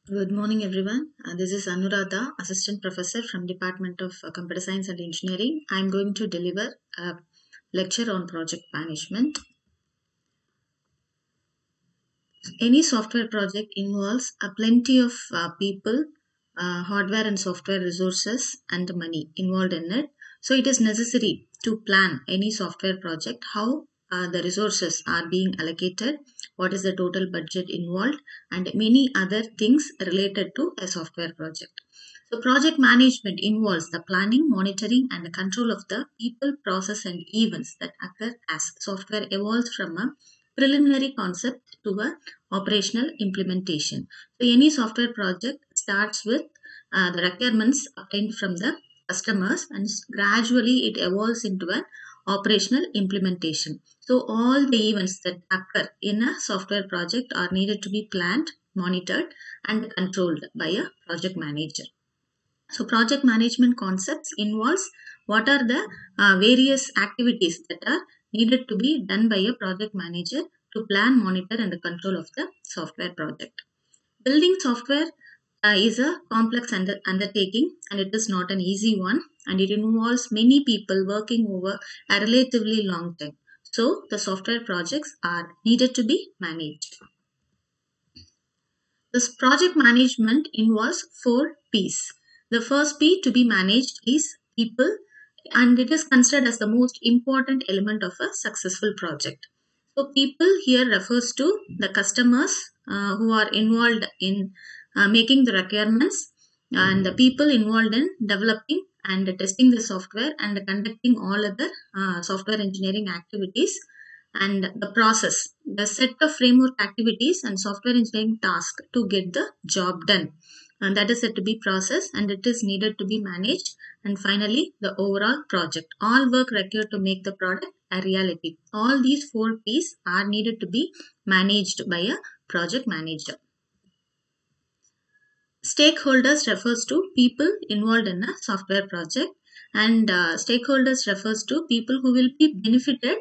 Good morning, everyone. This is Anuradha, Assistant Professor from Department of Computer Science and Engineering. I am going to deliver a lecture on project management. Any software project involves plenty of people, hardware and software resources, and money involved in it. So it is necessary to plan any software project, how the resources are being allocated, what is the total budget involved, and many other things related to a software project. So project management involves the planning, monitoring, and the control of the people, process, and events that occur as software evolves from a preliminary concept to a operational implementation. So any software project starts with the requirements obtained from the customers, and gradually it evolves into an operational implementation. So all the events that occur in a software project are needed to be planned, monitored, and controlled by a project manager. So project management concepts involves what are the various activities that are needed to be done by a project manager to plan, monitor, and control of the software project. Building software is a complex undertaking, and it is not an easy one, and it involves many people working over a relatively long time. So the software projects are needed to be managed. This project management involves four P's. The first P to be managed is people, and it is considered as the most important element of a successful project. So, people here refers to the customers who are involved in making the requirements, and the people involved in developing and testing the software and conducting all other software engineering activities, and the process, the set of framework activities and software engineering tasks to get the job done. And that is said to be process, and it is needed to be managed. And finally, the overall project. All work required to make the product a reality. All these four P's are needed to be managed by a project manager. Stakeholders refers to people involved in a software project, and stakeholders refers to people who will be benefited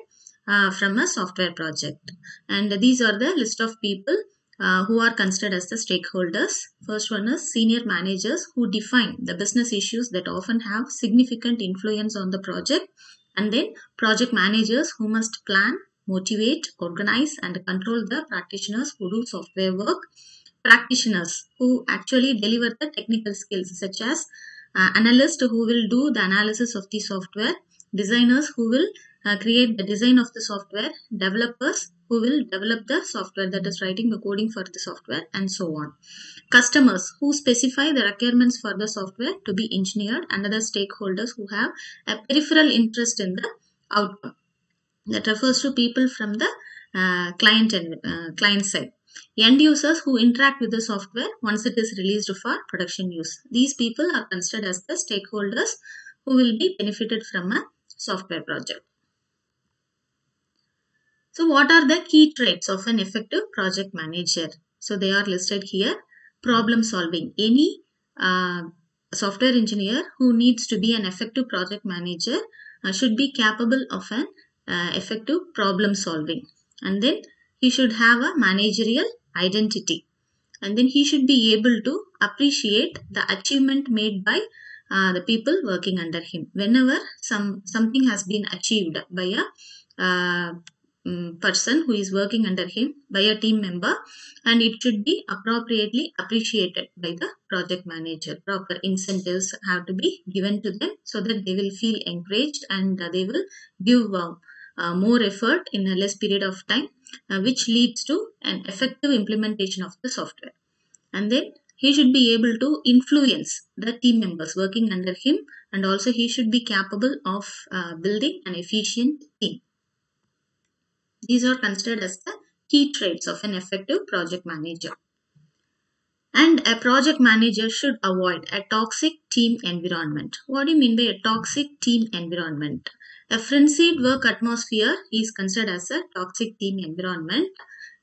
from a software project. And these are the list of people who are considered as the stakeholders. First one is senior managers who define the business issues that often have significant influence on the project, and then project managers who must plan, motivate, organize, and control the practitioners who do software work. Practitioners who actually deliver the technical skills, such as analysts who will do the analysis of the software, designers who will create the design of the software, developers who will develop the software, that is writing the coding for the software, and so on. Customers who specify the requirements for the software to be engineered, and other stakeholders who have a peripheral interest in the outcome. That refers to people from the client side. End users who interact with the software once it is released for production use. These people are considered as the stakeholders who will be benefited from a software project. So what are the key traits of an effective project manager? So they are listed here. Problem solving. Any software engineer who needs to be an effective project manager should be capable of an effective problem solving. And then he should have a managerial identity. And then he should be able to appreciate the achievement made by the people working under him. Whenever something has been achieved by a person who is working under him, by a team member, and it should be appropriately appreciated by the project manager. Proper incentives have to be given to them so that they will feel encouraged, and they will give more effort in a less period of time, which leads to an effective implementation of the software. And then he should be able to influence the team members working under him, and also he should be capable of building an efficient team. These are considered as the key traits of an effective project manager. And a project manager should avoid a toxic team environment. What do you mean by a toxic team environment? A frenzied work atmosphere is considered as a toxic team environment,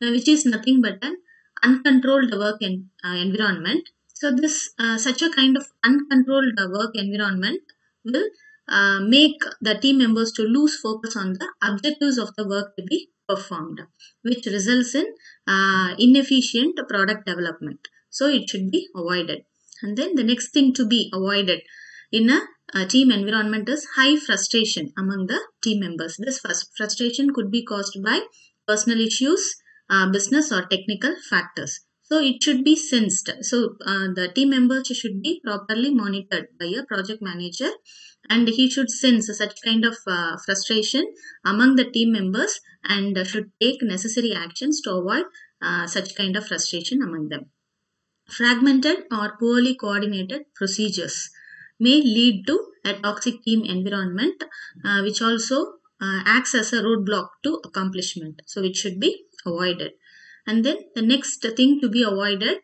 which is nothing but an uncontrolled work environment. So this such a kind of uncontrolled work environment will make the team members to lose focus on the objectives of the work to be performed, which results in inefficient product development. So it should be avoided. And then the next thing to be avoided in a team environment is high frustration among the team members. This frustration could be caused by personal issues, business or technical factors. So it should be sensed. So the team members should be properly monitored by a project manager, and he should sense such kind of frustration among the team members and should take necessary actions to avoid such kind of frustration among them. Fragmented or poorly coordinated procedures may lead to a toxic team environment, which also acts as a roadblock to accomplishment. So it should be avoided. And then the next thing to be avoided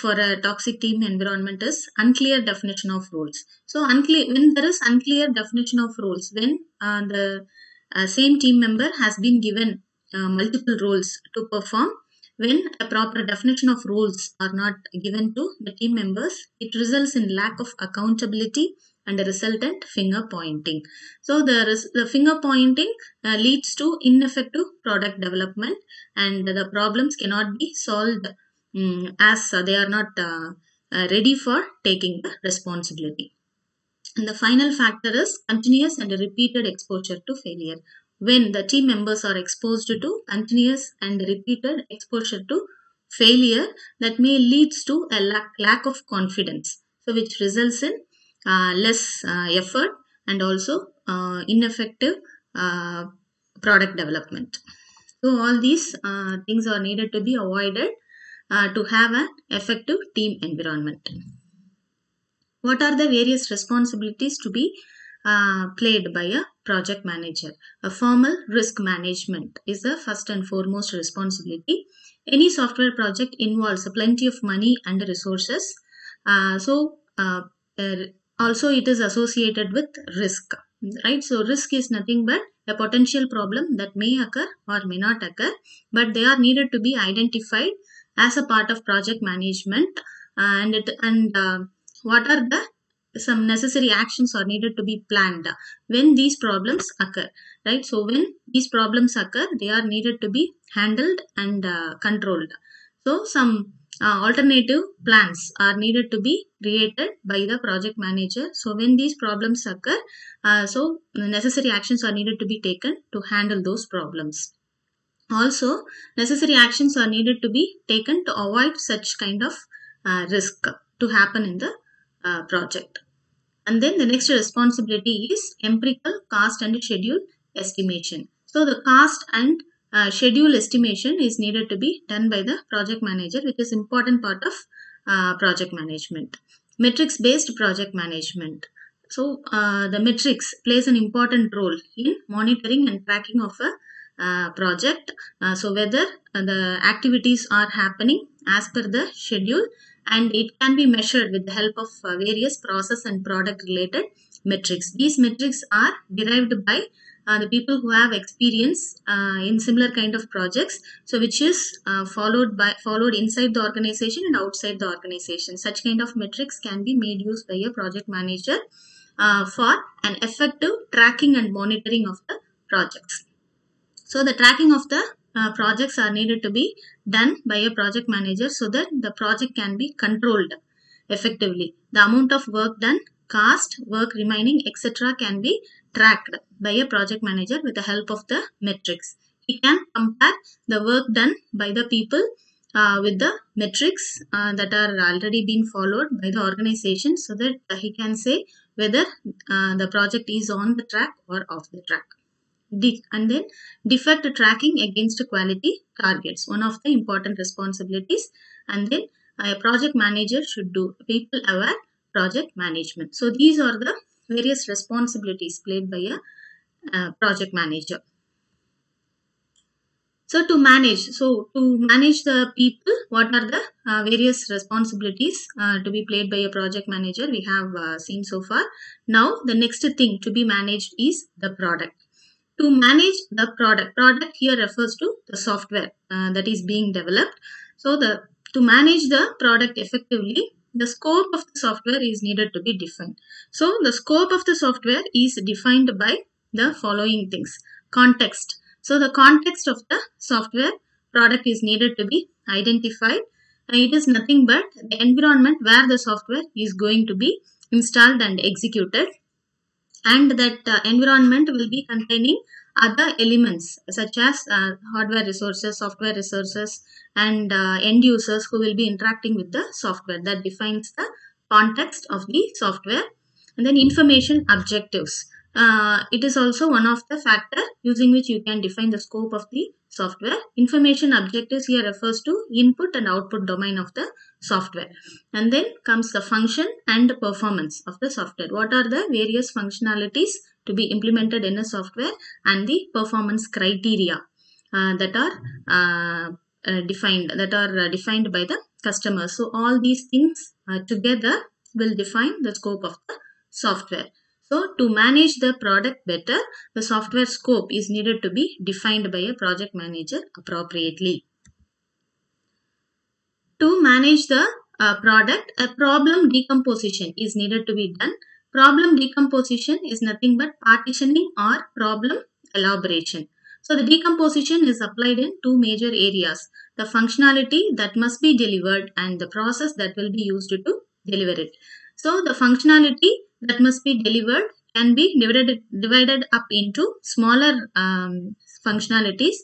for a toxic team environment is unclear definition of roles. So when there is unclear definition of roles, when the same team member has been given multiple roles to perform, when a proper definition of roles are not given to the team members, it results in lack of accountability and a resultant finger pointing. So the finger pointing leads to ineffective product development, and the problems cannot be solved as they are not ready for taking the responsibility. And the final factor is continuous and repeated exposure to failure. When the team members are exposed to continuous and repeated exposure to failure, that may leads to a lack of confidence, so which results in less effort and also ineffective uh, product development. So all these things are needed to be avoided to have an effective team environment. What are the various responsibilities to be played by a project manager? A formal risk management is the first and foremost responsibility. Any software project involves plenty of money and resources. Also it is associated with risk, right? So risk is nothing but a potential problem that may occur or may not occur, but they are needed to be identified as a part of project management, and what are the some necessary actions are needed to be planned when these problems occur, right? So when these problems occur, they are needed to be handled and controlled. So some alternative plans are needed to be created by the project manager. So when these problems occur, so the necessary actions are needed to be taken to handle those problems. Also, necessary actions are needed to be taken to avoid such kind of risk to happen in the project. And then the next responsibility is empirical cost and schedule estimation. So the cost and schedule estimation is needed to be done by the project manager, which is important part of project management. Metrics based project management. So the metrics plays an important role in monitoring and tracking of a project. So whether the activities are happening as per the schedule, and it can be measured with the help of various process and product related metrics. These metrics are derived by the people who have experience in similar kind of projects, so which is followed inside the organization and outside the organization. Such kind of metrics can be made use by a project manager for an effective tracking and monitoring of the projects. So the tracking of the projects are needed to be done by a project manager so that the project can be controlled effectively. The amount of work done, cost, work remaining, etc. can be tracked by a project manager with the help of the metrics. He can compare the work done by the people with the metrics that are already been followed by the organization, so that he can say whether the project is on the track or off the track. And then defect tracking against quality targets, one of the important responsibilities. And then a project manager should do people aware project management. So these are the various responsibilities played by a project manager. So to manage the people, what are the various responsibilities to be played by a project manager? We have seen so far. Now the next thing to be managed is the product. To manage the product here refers to the software that is being developed. So to manage the product effectively, the scope of the software is needed to be defined. So the scope of the software is defined by the following things. Context. So the context of the software product is needed to be identified, It is nothing but the environment where the software is going to be installed and executed, and that environment will be containing other elements such as hardware resources, software resources, and end users who will be interacting with the software. That defines the context of the software. And then information objectives. It is also one of the factor using which you can define the scope of the software. Information objectives here refers to input and output domain of the software. And then comes the function and performance of the software. What are the various functionalities to be implemented in a software, and the performance criteria that are defined by the customer. So all these things together will define the scope of the software. So to manage the product better, the software scope is needed to be defined by a project manager appropriately. To manage the product, a problem decomposition is needed to be done. Problem decomposition is nothing but partitioning or problem elaboration. So the decomposition is applied in two major areas: the functionality that must be delivered and the process that will be used to deliver it. So the functionality that must be delivered can be divided up into smaller functionalities,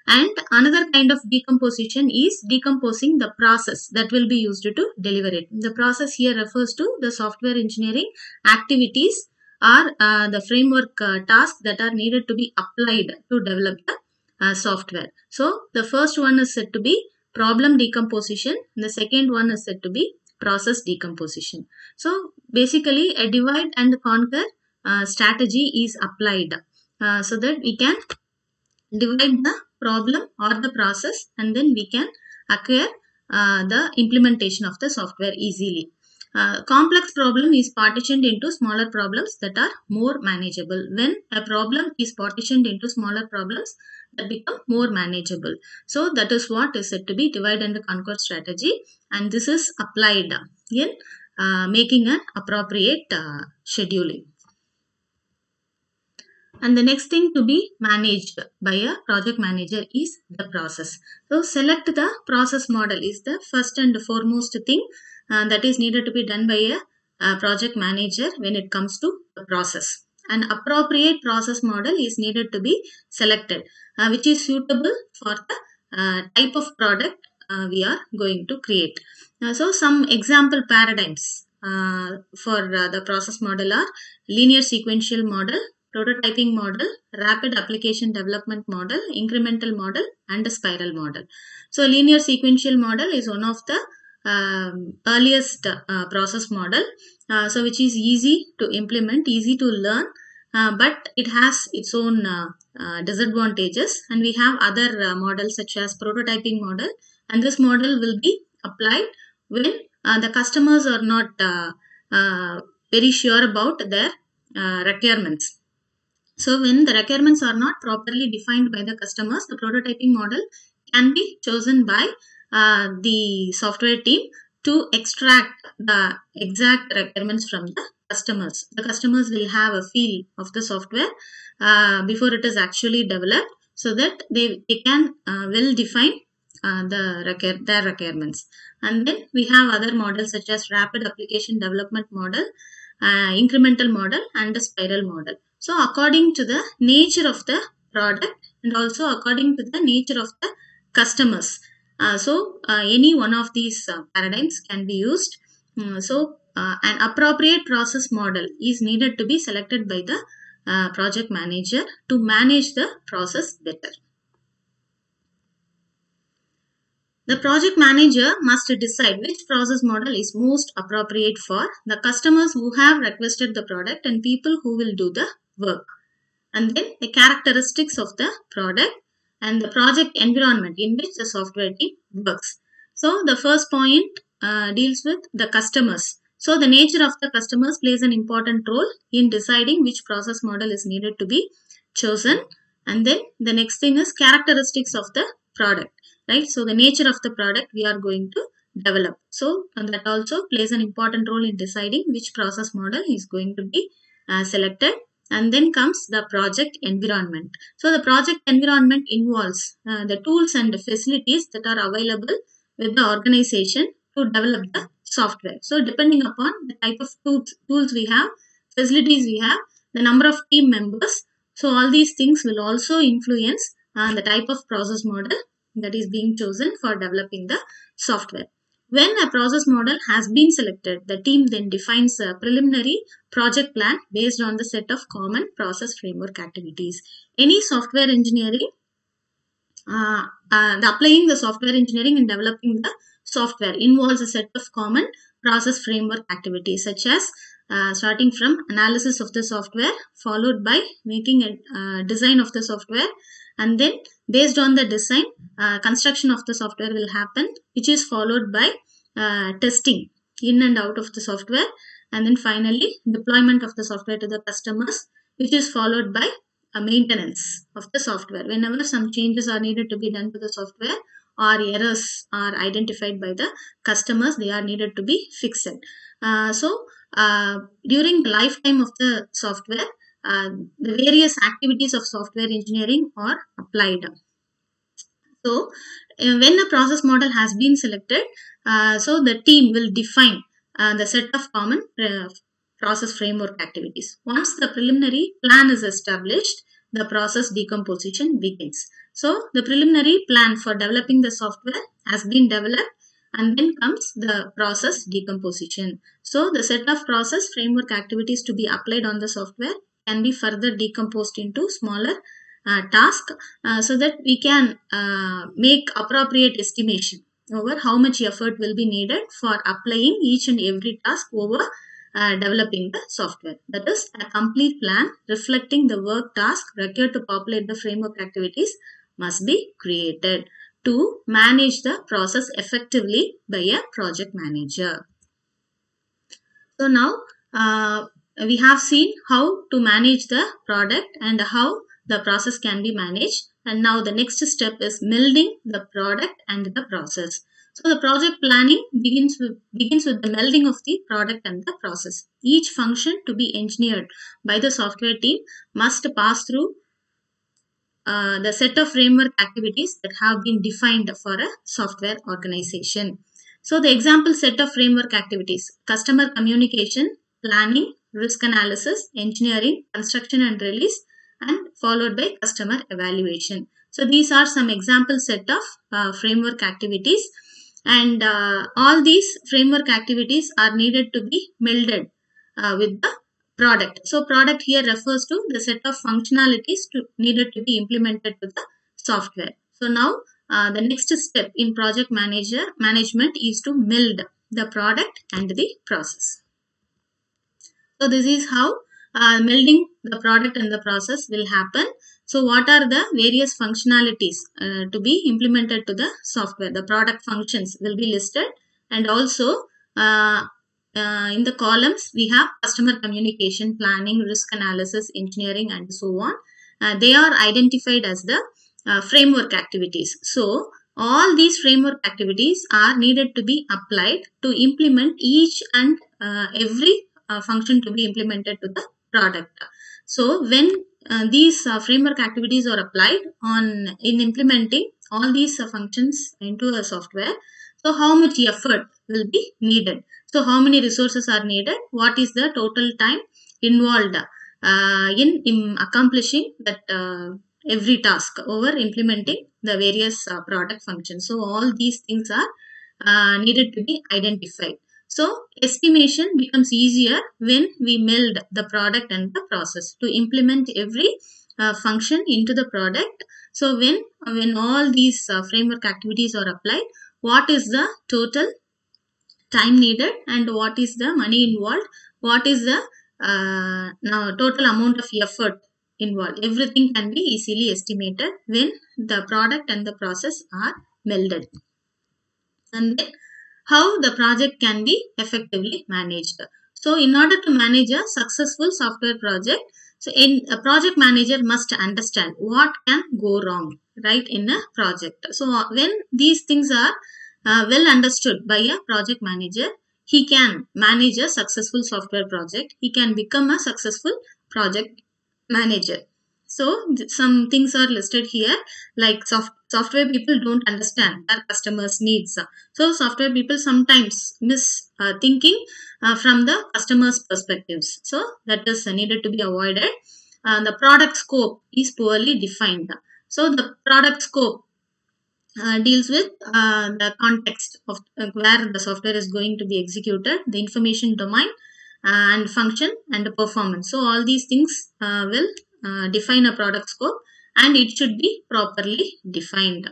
and another kind of decomposition is decomposing the process that will be used to deliver it. The process here refers to the software engineering activities or the framework tasks that are needed to be applied to develop the software. So the first one is said to be problem decomposition, and the second one is said to be process decomposition. So basically a divide and conquer strategy is applied so that we can divide the problem or the process, and then we can acquire the implementation of the software easily. Complex problem is partitioned into smaller problems that are more manageable. When a problem is partitioned into smaller problems, that become more manageable. So that is what is said to be divide and conquer strategy, and this is applied in making an appropriate scheduling. And the next thing to be managed by a project manager is the process. So select the process model is the first and foremost thing that is needed to be done by a project manager when it comes to the process. An appropriate process model is needed to be selected, which is suitable for the type of product we are going to create. So some example paradigms for the process model are linear sequential model, prototyping model, rapid application development model, incremental model, and a spiral model. So linear sequential model is one of the earliest process model, so which is easy to implement, easy to learn, but it has its own disadvantages. And we have other models such as prototyping model, and this model will be applied when the customers are not very sure about their requirements. So when the requirements are not properly defined by the customers, the prototyping model can be chosen by the software team to extract the exact requirements from the customers. The customers will have a feel of the software before it is actually developed, so that they can well define their requirements. And then we have other models such as rapid application development model, incremental model, and the spiral model. So according to the nature of the product and also according to the nature of the customers, any one of these paradigms can be used. An appropriate process model is needed to be selected by the project manager to manage the process better. The project manager must decide which process model is most appropriate for the customers who have requested the product and people who will do the work. And then the characteristics of the product and the project environment in which the software team works. So the first point deals with the customers. So the nature of the customers plays an important role in deciding which process model is needed to be chosen. And then the next thing is characteristics of the product. Right, so the nature of the product we are going to develop. So that also plays an important role in deciding which process model is going to be selected. And then comes the project environment. So the project environment involves the tools and the facilities that are available with the organization to develop the software. So depending upon the type of tools we have, facilities we have, the number of team members, so all these things will also influence the type of process model that is being chosen for developing the software. When a process model has been selected, the team then defines a preliminary project plan based on the set of common process framework activities. Any software engineering, the applying the software engineering and developing the software involves a set of common process framework activities, such as starting from analysis of the software, followed by making a design of the software, and then based on the design, construction of the software will happen, which is followed by testing in and out of the software, and then finally deployment of the software to the customers, which is followed by a maintenance of the software. Whenever some changes are needed to be done to the software or errors are identified by the customers, they are needed to be fixed. During the lifetime of the software, the various activities of software engineering are applied. So, when a process model has been selected, so the team will define the set of common process framework activities. Once the preliminary plan is established, the process decomposition begins. So, the preliminary plan for developing the software has been developed, and then comes the process decomposition. So, the set of process framework activities to be applied on the software can be further decomposed into smaller task, so that we can make appropriate estimation over how much effort will be needed for applying each and every task over developing the software. That is, a complete plan reflecting the work task required to populate the framework activities must be created to manage the process effectively by a project manager. So now we have seen how to manage the product and how the process can be managed. And now the next step is melding the product and the process. So the project planning begins with the melding of the product and the process. Each function to be engineered by the software team must pass through the set of framework activities that have been defined for a software organization. So the example set of framework activities: customer communication, planning, risk analysis, engineering, construction and release, and followed by customer evaluation. So these are some example set of framework activities, and all these framework activities are needed to be melded with the product. So product here refers to the set of functionalities needed to be implemented to the software. So now the next step in project management is to meld the product and the process. So this is how melding the product and the process will happen. So what are the various functionalities to be implemented to the software? The product functions will be listed, and also in the columns we have customer communication, planning, risk analysis, engineering, and so on. They are identified as the framework activities. So all these framework activities are needed to be applied to implement each and every function to be implemented to the product. So when these framework activities are applied in implementing all these functions into a software, so how much effort will be needed? So how many resources are needed? What is the total time involved in accomplishing that every task over implementing the various product functions? So all these things are needed to be identified. So estimation becomes easier when we meld the product and the process to implement every function into the product. So when all these framework activities are applied, what is the total time needed and what is the money involved, what is the total amount of effort involved. Everything can be easily estimated when the product and the process are melded. And then how the project can be effectively managed. So in order to manage a successful software project, so a project manager must understand what can go wrong, right, in a project. So when these things are well understood by a project manager, he can manage a successful software project. He can become a successful project manager. So some things are listed here, like software people don't understand their customers' needs. So software people sometimes miss thinking from the customer's perspectives. So that is needed to be avoided. The product scope is poorly defined. So the product scope deals with the context of where the software is going to be executed, the information domain, and function and the performance. So all these things will define a product scope, and it should be properly defined.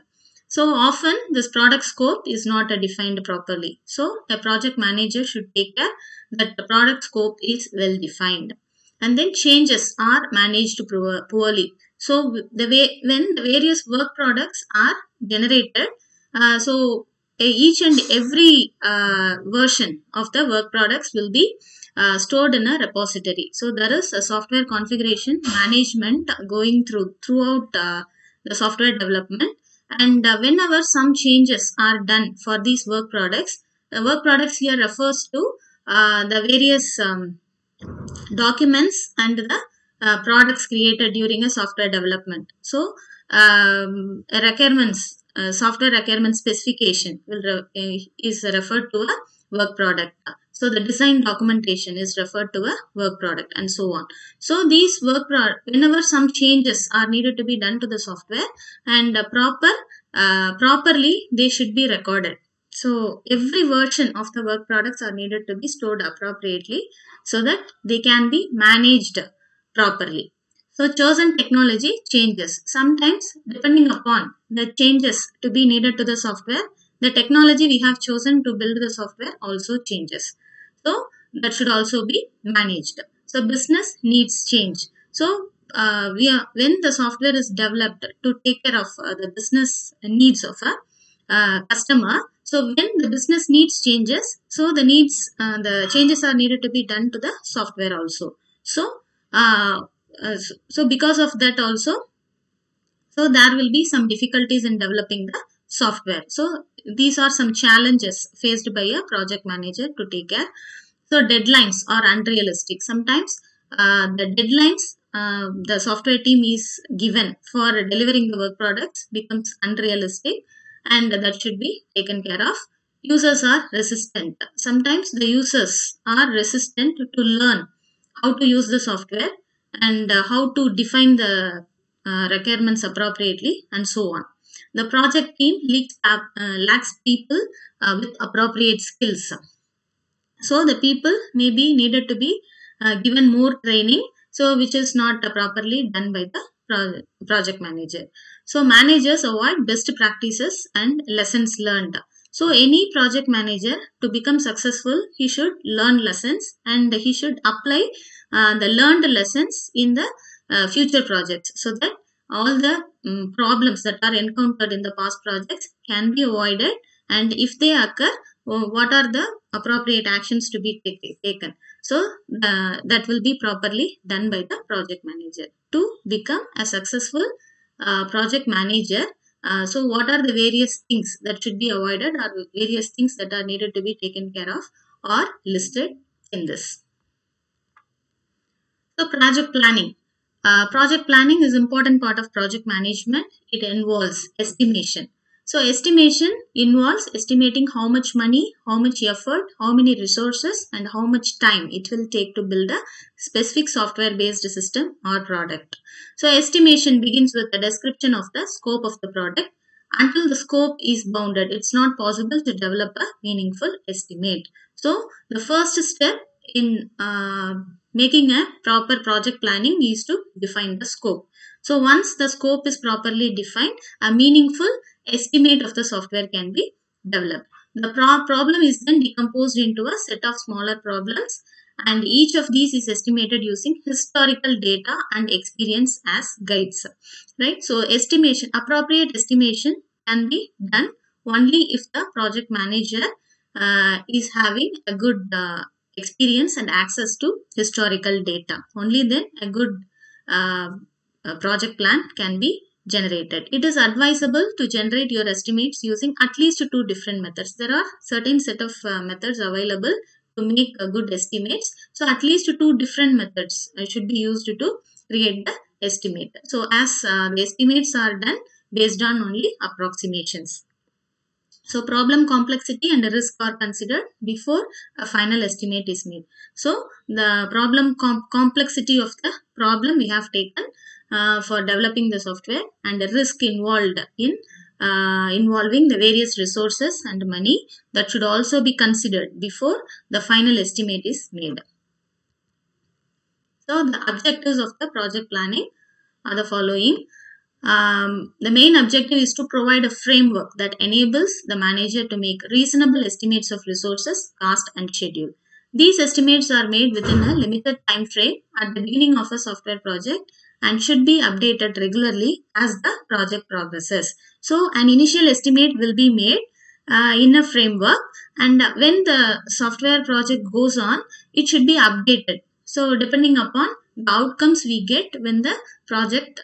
So often this product scope is not defined properly. So a project manager should take care that the product scope is well defined. And then changes are managed poorly. So the way when the various work products are generated, so each and every version of the work products will be stored in a repository. So there is a software configuration management going throughout the software development, and whenever some changes are done for these work products, the work products here refers to the various documents and the products created during a software development. So requirements, software requirement specification is referred to a work product. So the design documentation is referred to a work product, and so on. So these whenever some changes are needed to be done to the software, and properly they should be recorded. So every version of the work products are needed to be stored appropriately so that they can be managed properly. So chosen technology changes. Sometimes depending upon the changes to be needed to the software, the technology we have chosen to build the software also changes. So that should also be managed. So business needs change. So when the software is developed to take care of the business needs of a customer, so when the business needs changes, so the changes are needed to be done to the software also. So so because of that also, so there will be some difficulties in developing the software. So these are some challenges faced by a project manager to take care. So deadlines are unrealistic. Sometimes the deadlines the software team is given for delivering the work products becomes unrealistic, and that should be taken care of. Users are resistant. Sometimes the users are resistant to learn how to use the software, and how to define the requirements appropriately, and so on. The project team lacks people with appropriate skills. So the people may be needed to be given more training, so which is not properly done by the project manager. So managers avoid best practices and lessons learned. So any project manager to become successful, he should learn lessons, and he should apply the learned lessons in the future projects, so that all the problems that are encountered in the past projects can be avoided, and if they occur, what are the appropriate actions to be taken. So that will be properly done by the project manager to become a successful project manager. So what are the various things that should be avoided, or various things that are needed to be taken care of, are listed in this. So project planning. Project planning is important part of project management. It involves estimation. So estimation involves estimating how much money, how much effort, how many resources, and how much time it will take to build a specific software based system or product. So estimation begins with a description of the scope of the product. Until the scope is bounded, it's not possible to develop a meaningful estimate. So the first step in making a proper project planning is to define the scope. So once the scope is properly defined, a meaningful estimate of the software can be developed. The problem is then decomposed into a set of smaller problems, and each of these is estimated using historical data and experience as guides. Right? So appropriate estimation can be done only if the project manager is having a good experience and access to historical data. Only then a good project plan can be generated. It is advisable to generate your estimates using at least two different methods. There are certain set of methods available to make good estimates. So at least two different methods should be used to create the estimate. So as the estimates are done based on only approximations. So problem complexity and risk are considered before a final estimate is made. So the problem complexity of the problem we have taken for developing the software, and the risk involved in involving the various resources and money, that should also be considered before the final estimate is made. So the objectives of the project planning are the following. The main objective is to provide a framework that enables the manager to make reasonable estimates of resources, cost, and schedule. These estimates are made within a limited time frame at the beginning of a software project and should be updated regularly as the project progresses. So an initial estimate will be made in a framework, and when the software project goes on, it should be updated. So depending upon the outcomes we get when the project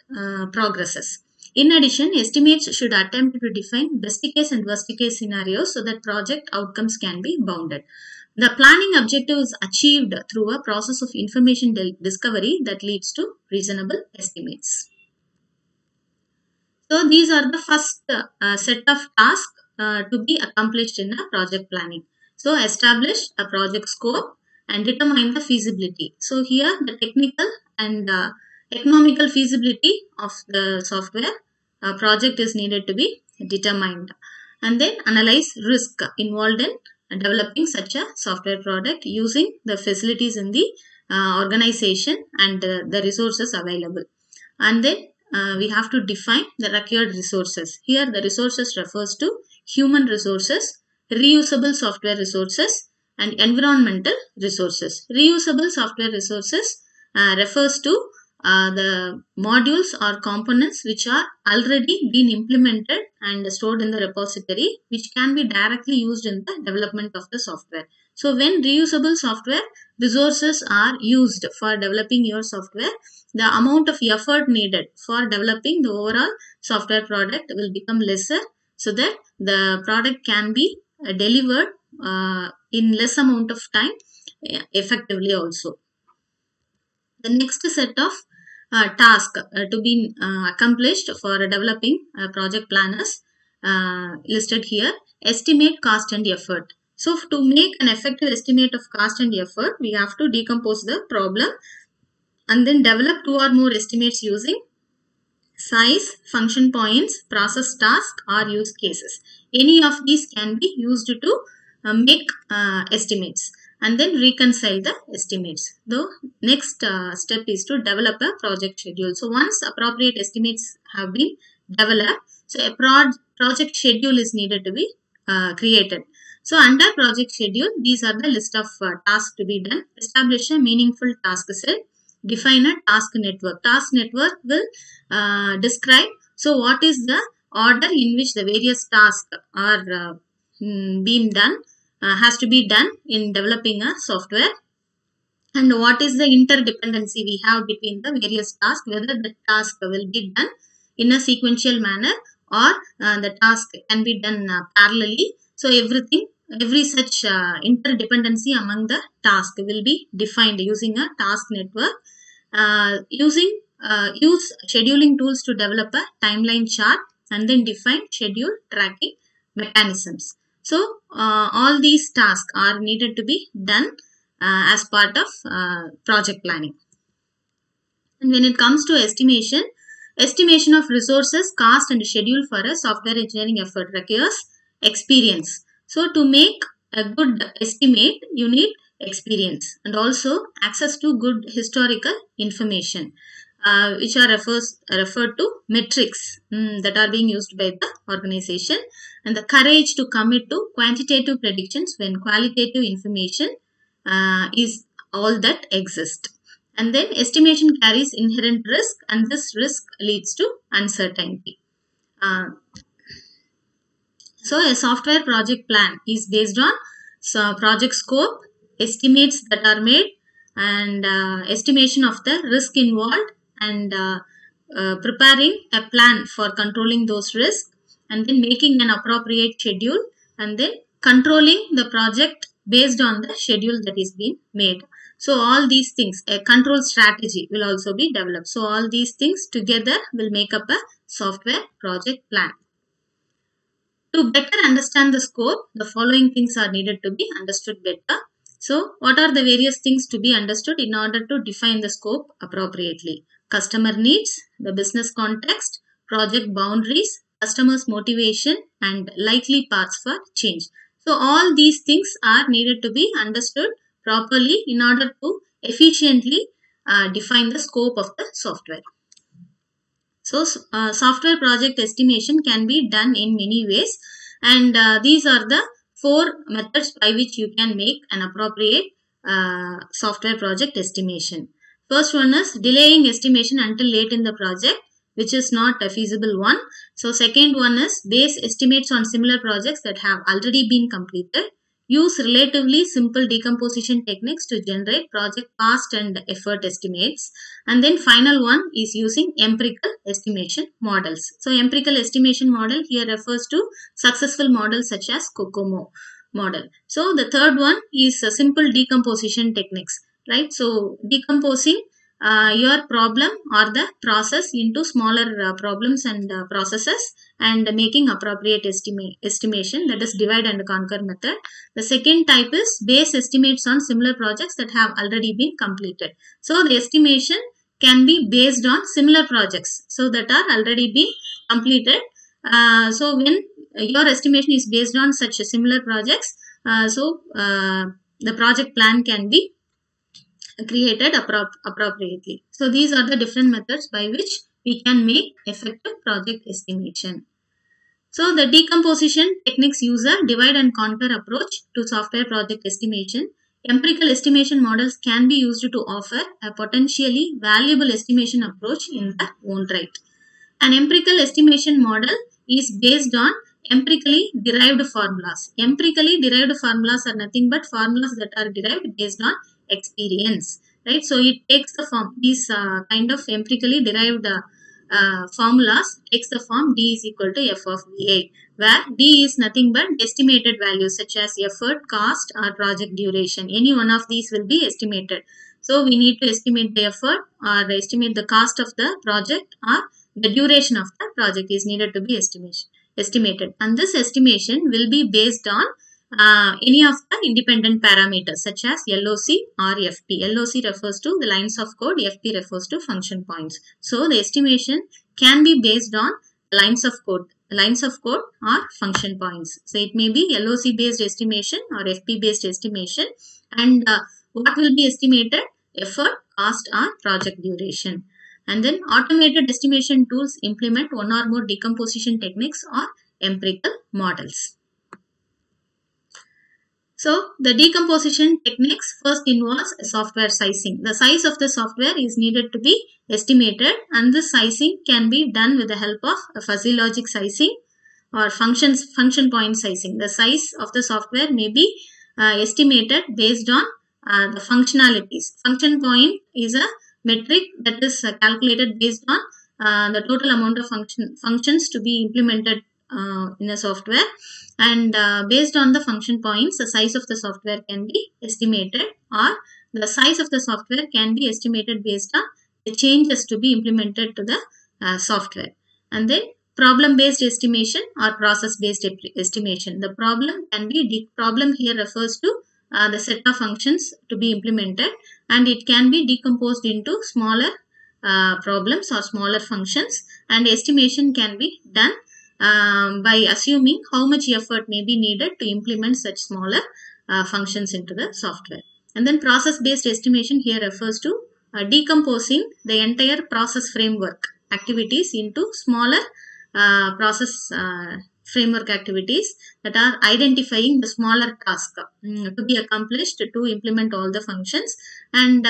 progresses. In addition, estimates should attempt to define best case and worst case scenarios so that project outcomes can be bounded. The planning objective is achieved through a process of information discovery that leads to reasonable estimates. So these are the first set of tasks to be accomplished in a project planning. So establish a project scope and determine the feasibility. So here the technical and economical feasibility of the software project is needed to be determined. And then analyze risk involved in developing such a software product using the facilities in the organization and the resources available. And then we have to define the required resources. Here the resources refers to human resources, reusable software resources, and environmental resources. Reusable software resources refers to the modules or components which are already been implemented and stored in the repository, which can be directly used in the development of the software. So when reusable software resources are used for developing your software, the amount of effort needed for developing the overall software product will become lesser, so that the product can be delivered in less amount of time effectively also. The next set of tasks to be accomplished for developing project planners listed here. Estimate cost and effort. So to make an effective estimate of cost and effort, we have to decompose the problem and then develop two or more estimates using size, function points, process task, or use cases. Any of these can be used to make estimates, and then reconcile the estimates. The next step is to develop a project schedule. So once appropriate estimates have been developed, so a project schedule is needed to be created. So under project schedule, these are the list of tasks to be done. Establish a meaningful task set. Define a task network. Task network will describe what is the order in which the various tasks are being done, has to be done in developing a software, and what is the interdependency we have between the various tasks, whether the task will be done in a sequential manner or the task can be done parallelly. So every such interdependency among the task will be defined using a task network. Use scheduling tools to develop a timeline chart and then define schedule tracking mechanisms. So all these tasks are needed to be done as part of project planning. And when it comes to estimation of resources, cost, and schedule for a software engineering effort requires experience. So to make a good estimate, you need experience and also access to good historical information, which are referred to metrics that are being used by the organization, and the courage to commit to quantitative predictions when qualitative information is all that exists. And then estimation carries inherent risk, and this risk leads to uncertainty. So a software project plan is based on project scope, estimates that are made, and estimation of the risk involved, and preparing a plan for controlling those risks, and then making an appropriate schedule, and then controlling the project based on the schedule that is being made. So all these things, a control strategy will also be developed. So all these things together will make up a software project plan. To better understand the scope, the following things are needed to be understood better. So, what are the various things to be understood in order to define the scope appropriately? Customer needs, the business context, project boundaries, customers' motivation, and likely paths for change. So, all these things are needed to be understood properly in order to efficiently define the scope of the software. So, software project estimation can be done in many ways, and these are the four methods by which you can make an appropriate software project estimation. First one is delaying estimation until late in the project, which is not a feasible one. So, second one is base estimates on similar projects that have already been completed. Use relatively simple decomposition techniques to generate project cost and effort estimates. And then final one is using empirical estimation models. So empirical estimation model here refers to successful models such as COCOMO model. So the third one is simple decomposition techniques, right? So decomposing your problem or the process into smaller problems and processes and making appropriate estimation, that is divide and conquer method. The second type is base estimates on similar projects that have already been completed. So the estimation can be based on similar projects so that are already been completed. So when your estimation is based on such similar projects, the project plan can be created appropriately. So these are the different methods by which we can make effective project estimation. So the decomposition techniques use a divide and conquer approach to software project estimation. Empirical estimation models can be used to offer a potentially valuable estimation approach in their own right. An empirical estimation model is based on empirically derived formulas. Empirically derived formulas are nothing but formulas that are derived based on experience, right? So it takes the form, these kind of empirically derived formulas takes the form D is equal to F of VA, where D is nothing but estimated values such as effort, cost, or project duration. Any one of these will be estimated. So we need to estimate the effort or estimate the cost of the project, or the duration of the project is needed to be estimated. And this estimation will be based on any of the independent parameters such as LOC or FP. LOC refers to the lines of code, FP refers to function points. So the estimation can be based on lines of code or function points. So it may be LOC based estimation or FP based estimation, and what will be estimated? Effort, cost, or project duration. And then automated estimation tools implement one or more decomposition techniques or empirical models. So the decomposition techniques first involves software sizing. The size of the software is needed to be estimated, and this sizing can be done with the help of a fuzzy logic sizing or function point sizing. The size of the software may be estimated based on the functionalities. Function point is a metric that is calculated based on the total amount of functions to be implemented in a software, and based on the function points, the size of the software can be estimated, or the size of the software can be estimated based on the changes to be implemented to the software. And then problem based estimation or process based estimation. The problem can be problem here refers to the set of functions to be implemented, and it can be decomposed into smaller problems or smaller functions, and estimation can be done by assuming how much effort may be needed to implement such smaller functions into the software. And then process based estimation here refers to decomposing the entire process framework activities into smaller process framework activities that are identifying the smaller task to be accomplished to implement all the functions, and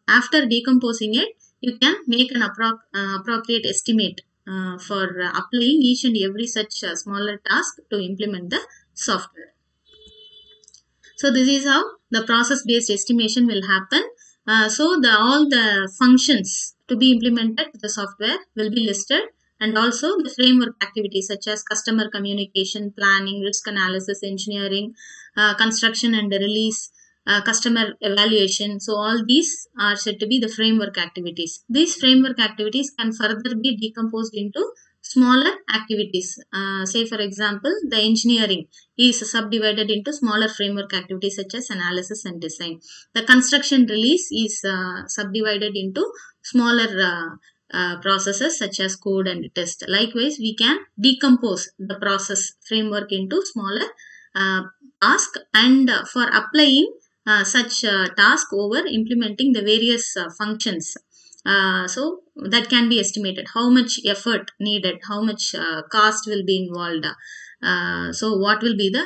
after decomposing it, you can make an appropriate estimate for applying each and every such smaller task to implement the software. So this is how the process based estimation will happen. So all the functions to be implemented with the software will be listed, and also the framework activities such as customer communication, planning, risk analysis, engineering, construction and release, customer evaluation. So all these are said to be the framework activities. These framework activities can further be decomposed into smaller activities. Say for example, the engineering is subdivided into smaller framework activities such as analysis and design. The construction release is subdivided into smaller processes such as code and test. Likewise, we can decompose the process framework into smaller tasks, and for applying such task over implementing the various functions. So that can be estimated how much effort needed, how much cost will be involved. So what will be the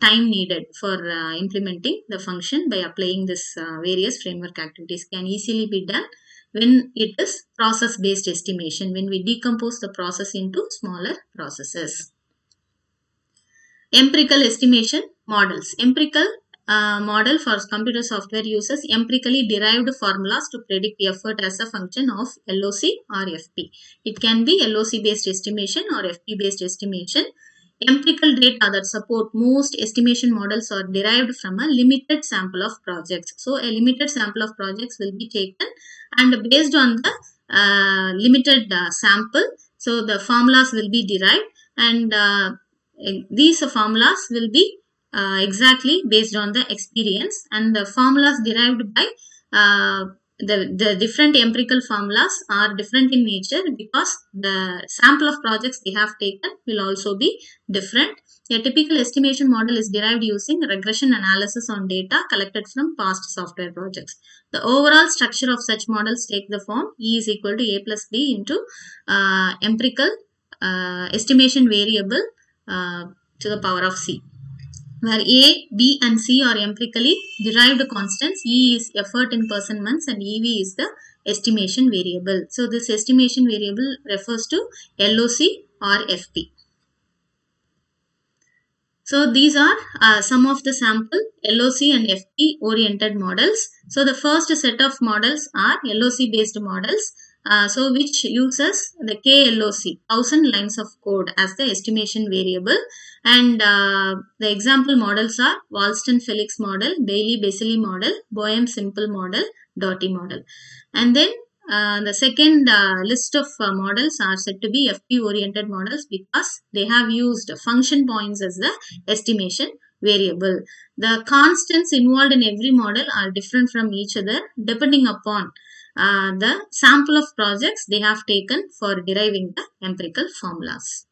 time needed for implementing the function by applying this various framework activities can easily be done when it is process based estimation, when we decompose the process into smaller processes. Empirical estimation models. Empirical model for computer software uses empirically derived formulas to predict effort as a function of LOC or FP. It can be LOC based estimation or FP based estimation. Empirical data that support most estimation models are derived from a limited sample of projects. So a limited sample of projects will be taken, and based on the limited sample, so the formulas will be derived, and these formulas will be exactly based on the experience, and the formulas derived by the different empirical formulas are different in nature because the sample of projects they have taken will also be different. A typical estimation model is derived using regression analysis on data collected from past software projects. The overall structure of such models take the form E is equal to A plus B into empirical estimation variable to the power of C, where A, B and C are empirically derived constants. E is effort in person months and EV is the estimation variable. So this estimation variable refers to LOC or FP. So these are some of the sample LOC and FP oriented models. So the first set of models are LOC based models. So which uses the KLOC, 1000 lines of code, as the estimation variable, and the example models are Walston-Felix model, Bailey-Basili model, Boehm-Simple model, Doty model. And then the second list of models are said to be FP oriented models because they have used function points as the estimation variable. The constants involved in every model are different from each other depending upon the sample of projects they have taken for deriving the empirical formulas.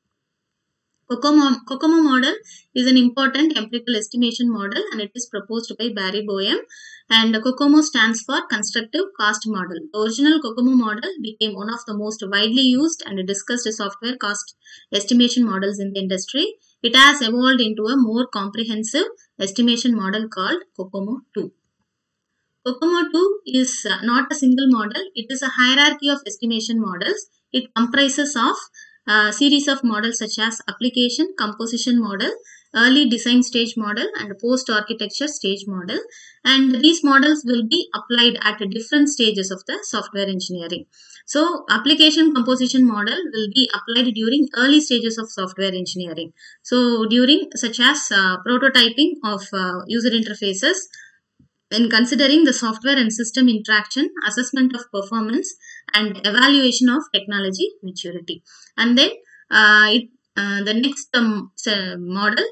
COCOMO model is an important empirical estimation model, and it is proposed by Barry Boehm, and COCOMO stands for Constructive Cost Model. The original COCOMO model became one of the most widely used and discussed software cost estimation models in the industry. It has evolved into a more comprehensive estimation model called COCOMO 2. COCOMO 2 is not a single model. It is a hierarchy of estimation models. It comprises of a series of models such as application composition model, early design stage model, and post-architecture stage model. And these models will be applied at different stages of the software engineering. So, application composition model will be applied during early stages of software engineering. So, during such as prototyping of user interfaces, when considering the software and system interaction, assessment of performance, and evaluation of technology maturity. And then the next model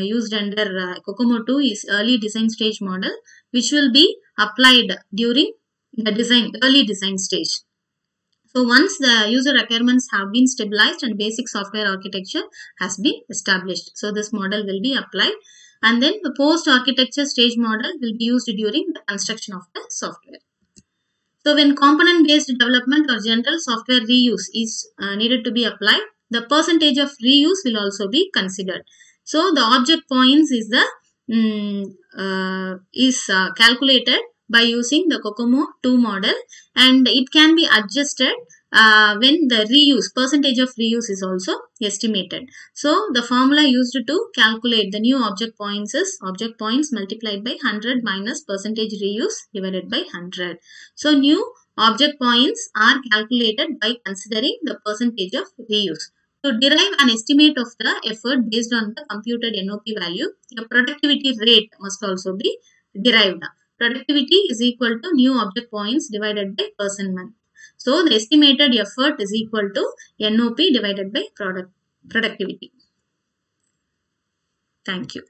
used under COCOMO 2 is early design stage model, which will be applied during the early design stage. So once the user requirements have been stabilized and basic software architecture has been established, so this model will be applied. And then the post-architecture stage model will be used during the construction of the software. So when component-based development or general software reuse is needed to be applied, the percentage of reuse will also be considered. So the object points is calculated by using the COCOMO 2 model, and it can be adjusted when the percentage of reuse is also estimated. So the formula used to calculate the new object points is object points multiplied by 100 minus percentage reuse divided by 100. So new object points are calculated by considering the percentage of reuse. To derive an estimate of the effort based on the computed NOP value, the productivity rate must also be derived. Productivity is equal to new object points divided by person month. So the estimated effort is equal to NOP divided by productivity. Thank you.